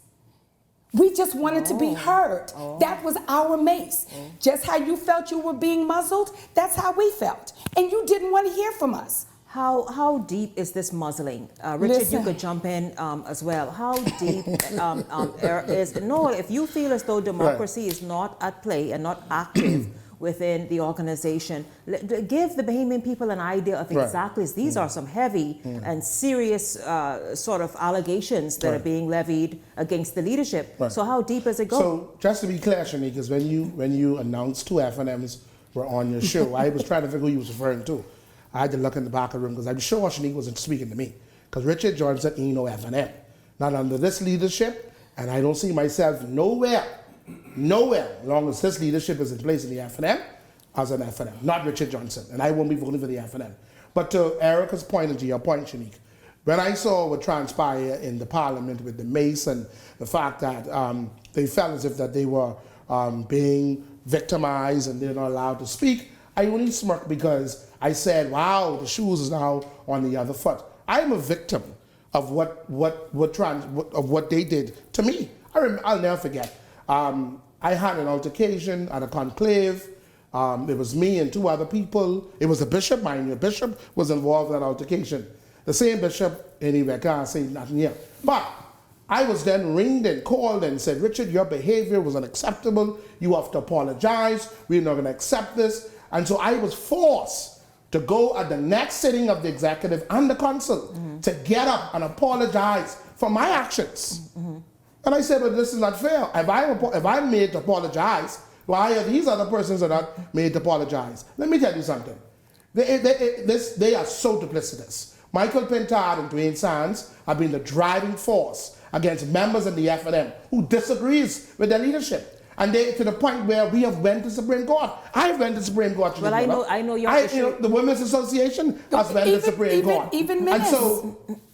We just wanted to be heard. That was our mace. Just how you felt you were being muzzled, that's how we felt. And you didn't want to hear from us. How deep is this muzzling? Richard, you could jump in as well. How deep if you feel as though democracy is not at play and not active within the organization, give the Bahamian people an idea of exactly, these are some heavy and serious sort of allegations that are being levied against the leadership. So how deep does it go? So just to be clear, Shanique, because when you announced two F&Ms were on your show, I was trying to figure who you was referring to. I had to look in the back of the room because I'm sure Shanique wasn't speaking to me. Because Richard Johnson ain't no F&M. Not under this leadership, and I don't see myself nowhere, as long as this leadership is in place in the F&M, as an F&M, not Richard Johnson. And I won't be voting for the F&M. But to Erica's point and to your point, Shanique, when I saw what transpired in the Parliament with the mace and the fact that they felt as if that they were being victimized and they're not allowed to speak, I only smirked because I said, wow, the shoes is now on the other foot. I'm a victim of what they did to me. I'll never forget. I had an altercation at a conclave. It was me and two other people. It was a bishop, mind you. A bishop was involved in that altercation. The same bishop, anyway, can't say nothing here. But I was then ringed and called and said, Richard, your behavior was unacceptable. You have to apologize. We're not going to accept this. And so I was forced to go at the next sitting of the executive and the council to get up and apologize for my actions. And I said, well, this is not fair. If I'm made to apologize, why are these other persons are not made to apologize? Let me tell you something. They are so duplicitous. Michael Pintard and Dwayne Sands have been the driving force against members of the F&M who disagrees with their leadership. And they, to the point where we have went to Supreme Court. I've went to Supreme Court. Well, I know your issue. The Women's Association has went to Supreme Court. Even Menace.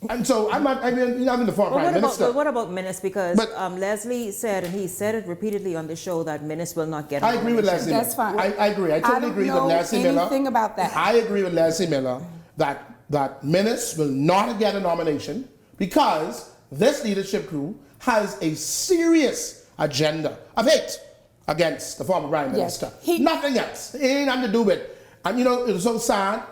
And so I'm not in the former Prime Minister. What about Menace? Because Leslie said, and he said it repeatedly on the show, that Menace will not get a I agree with Leslie. That's fine. I agree. I totally agree with Leslie Miller. I don't know anything about that. I agree with Leslie Miller that Menace will not get a nomination because this leadership crew has a serious agenda of hate against the former Prime Minister. Nothing else. It ain't nothing to do with it. And it was so sad,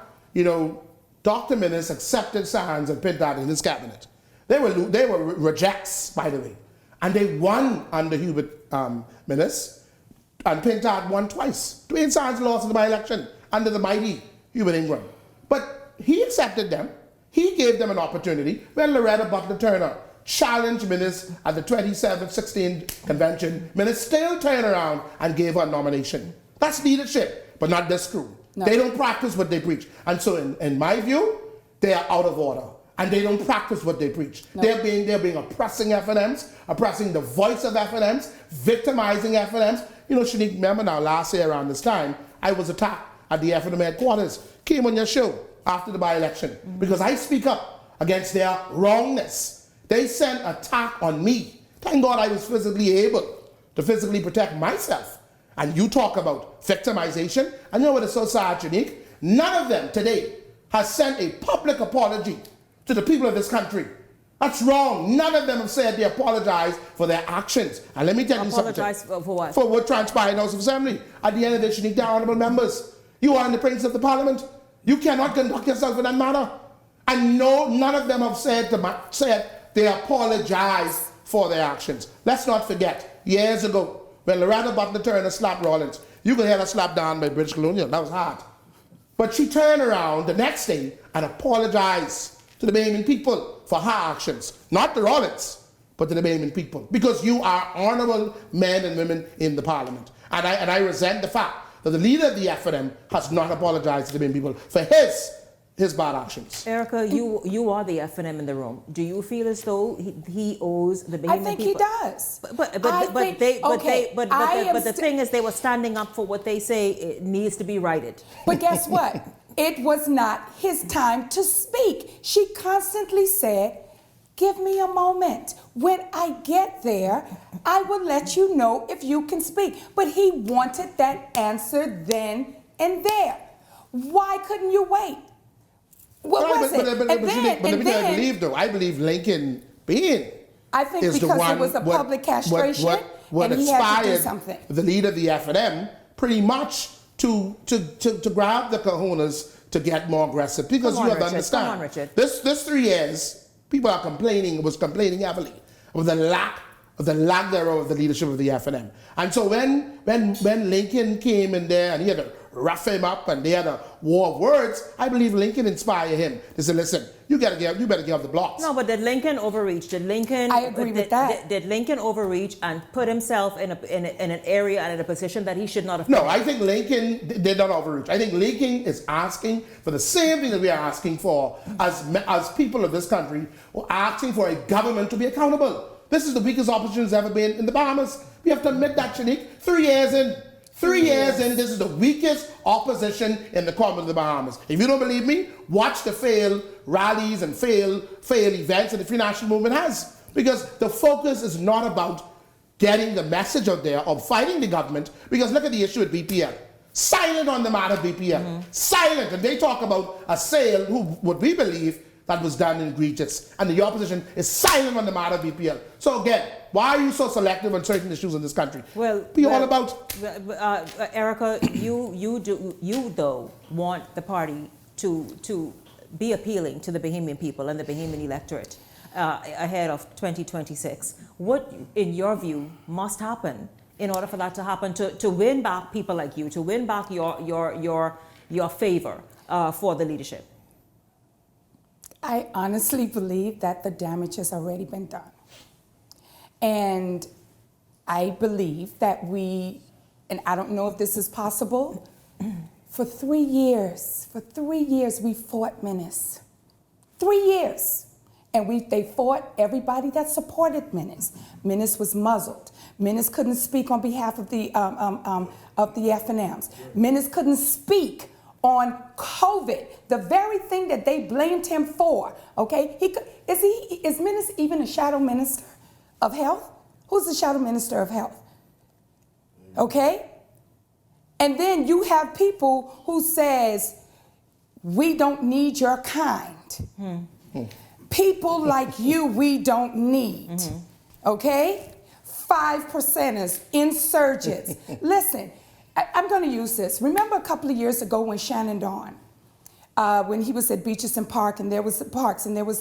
Dr. Menace accepted Sands and Pintard in his cabinet. They were rejects, by the way. And they won under Hubert Minnis, and Pintard won twice. Dwayne Sands lost in the by-election under the mighty Hubert Ingram. But he accepted them. He gave them an opportunity when Loretta Butler Turner challenged Minnis at the 2016 convention. Minnis still turned around and gave her a nomination. That's leadership, but not this crew. No. They don't practice what they preach. And so in my view, they are out of order. And they don't practice what they preach. No. They're being oppressing FNMs, oppressing the voice of FNMs, victimizing FNMs. You know, Shanique, remember now, last year around this time, I was attacked at the FNM headquarters. Came on your show after the by-election because I speak up against their wrongness. They sent an attack on me. Thank God I was physically able to physically protect myself. And you talk about victimization. And you know what is so sad, Shanique? None of them today has sent a public apology to the people of this country. That's wrong. None of them have said they apologize for their actions. And let me tell you something. Apologize for what? For what transpired in the House of Assembly. At the end of the day, Shanique, the honorable members, you are in the presence of the Parliament. You cannot conduct yourself in that manner. And no, none of them have said they apologize for their actions. Let's not forget, years ago, when Loretta Butler Turner slapped Rawlins, you could hear her slap down by British Colonial. That was hard. But she turned around the next day and apologized to the Bahamian people for her actions. Not to Rawlins, but to the Bahamian people. Because you are honorable men and women in the Parliament. And I resent the fact that the leader of the FNM has not apologized to the Bahamian people for his bad actions. Erica, you are the FNM in the room. Do you feel as though he owes the Bahamian people? I think he does. But the thing is, they were standing up for what they say it needs to be righted. But guess what? It was not his time to speak. She constantly said, give me a moment. When I get there, I will let you know if you can speak. But he wanted that answer then and there. Why couldn't you wait? What was it? I believe Lincoln Bean I think is because the one, it was a public castration what and he had to do inspired something. The leader of the FNM pretty much to grab the kahunas to get more aggressive. Because you have to understand, come on, Richard. This 3 years, people are complaining heavily of the lack thereof of the leadership of the FNM. And so when Lincoln came in there and he had to rough him up and they had a war of words, I believe Lincoln inspired him to say, listen, you better get off the blocks. No, but did Lincoln overreach? I agree with that. Did Lincoln overreach and put himself in an area and in a position that he should not have No, been? I think Lincoln did not overreach. I think Lincoln is asking for the same thing that we are asking for as people of this country, or asking for a government to be accountable. This is the weakest opposition has ever been in the Bahamas. We have to admit that, Shanique. 3 years in. 3 years in, this is the weakest opposition in the Commonwealth of the Bahamas. If you don't believe me, watch the failed rallies and failed events that the Free National Movement has. Because the focus is not about getting the message out there of fighting the government. Because look at the issue with BPL. Silent on the matter of BPL. Silent. And they talk about a sale what we believe that was done in egregious. And the opposition is silent on the matter of BPL. So again, why are you so selective on certain issues in this country? All about... Erica, you though want the party to be appealing to the Bahamian people and the Bahamian electorate ahead of 2026. What, in your view, must happen in order for that to happen, to win back people like you, to win back your favor for the leadership? I honestly believe that the damage has already been done. And I believe that and I don't know if this is possible, for 3 years we fought Minnis. 3 years. And they fought everybody that supported Minnis. Minnis was muzzled. Minnis couldn't speak on behalf of the FNMs. Minnis couldn't speak on COVID, the very thing that they blamed him for, okay? Is Minnis even a shadow minister of health? Who's the shadow minister of health? Okay? And then you have people who says, we don't need your kind. People like you, we don't need, okay? 5%ers, insurgents. Listen, I'm going to use this. Remember a couple of years ago when Shannon Dawn, when he was at Beaches and Park, and there was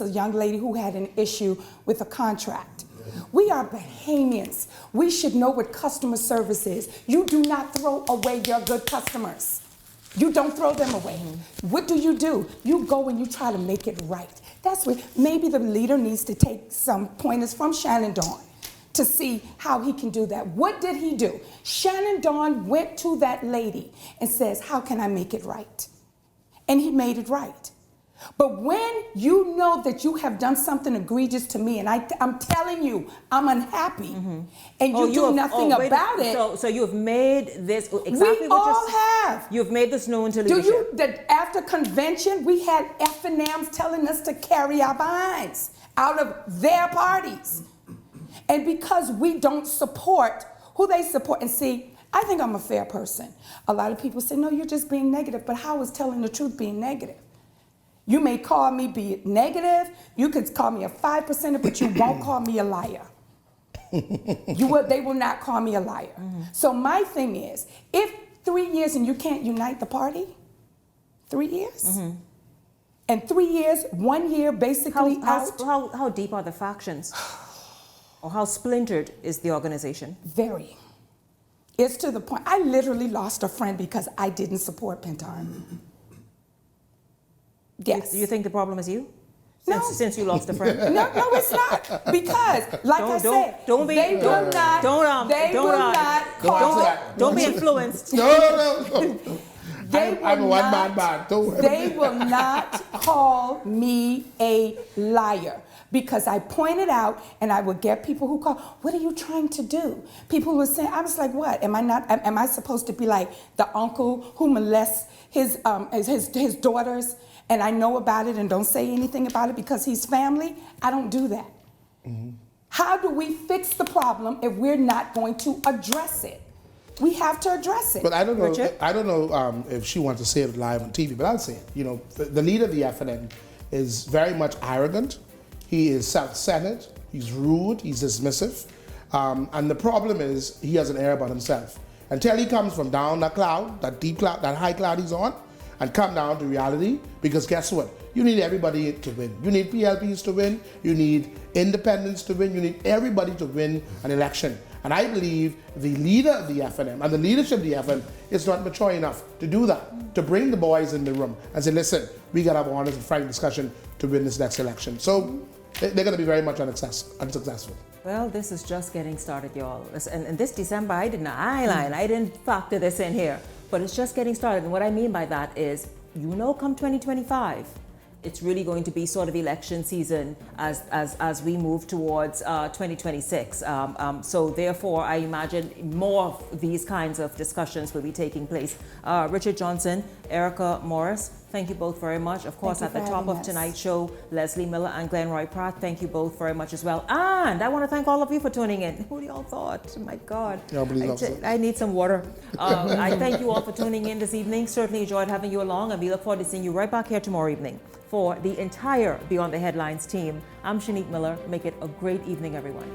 a young lady who had an issue with a contract. We are Bahamians. We should know what customer service is. You do not throw away your good customers. You don't throw them away. What do? You go and you try to make it right. That's what maybe the leader needs to take some pointers from Shannon Dawn to see how he can do that. What did he do? Shannon Dawn went to that lady and says, how can I make it right? And he made it right. But when you know that you have done something egregious to me, and I'm telling you, I'm unhappy, and you do nothing about it. So you have made this exactly we what all have. You've made this known to Do leadership. you that after convention we had F&Ms telling us to carry our behinds out of their parties, and because we don't support who they support, and see, I think I'm a fair person. A lot of people say, no, you're just being negative, but how is telling the truth being negative? You may call me be negative, you could call me a 5%, but you won't call me a liar. They will not call me a liar. So my thing is, if 3 years and you can't unite the party, 3 years? And 3 years, 1 year basically out. How deep are the factions? Or how splintered is the organization? Very. It's to the point, I literally lost a friend because I didn't support Pintar. Yes. You think the problem is you? No. Since you lost a friend? No, it's not. Because, like I said, they will not Don't be influenced. No. I'm a one-man band. Don't worry. They will not call me a liar. Because I pointed out, and I would get people who call, what are you trying to do? People were saying, I was like, what? Am I supposed to be like the uncle who molests his daughters, and I know about it and don't say anything about it because he's family? I don't do that. How do we fix the problem if we're not going to address it? We have to address it. But I don't know. Richard? I don't know if she wants to say it live on TV, but I'll say it. You know, the leader of the FNM is very much arrogant. He is self-centered. He's rude. He's dismissive. And the problem is he has an air about himself. Until he comes from down that cloud, that deep cloud, that high cloud he's on, and come down to reality. Because guess what? You need everybody to win. You need PLPs to win. You need independents to win. You need everybody to win an election. And I believe the leader of the FNM and the leadership of the FNM is not mature enough to do that, to bring the boys in the room and say, listen, we got to have an honest and frank discussion to win this next election. So they're going to be very much unsuccessful. Well, this is just getting started, y'all. And this December, I didn't factor this in here, but it's just getting started. And what I mean by that is, come 2025, it's really going to be sort of election season as we move towards 2026. So therefore, I imagine more of these kinds of discussions will be taking place. Richard Johnson, Erica Morris, thank you both very much. Of course, at the top of tonight's show, Leslie Miller and Glenroy Pratt, thank you both very much as well. And I want to thank all of you for tuning in. Who y'all thought? Oh my God. I need some water. I thank you all for tuning in this evening. Certainly enjoyed having you along, and we look forward to seeing you right back here tomorrow evening. For the entire Beyond the Headlines team, I'm Shanique Miller. Make it a great evening, everyone.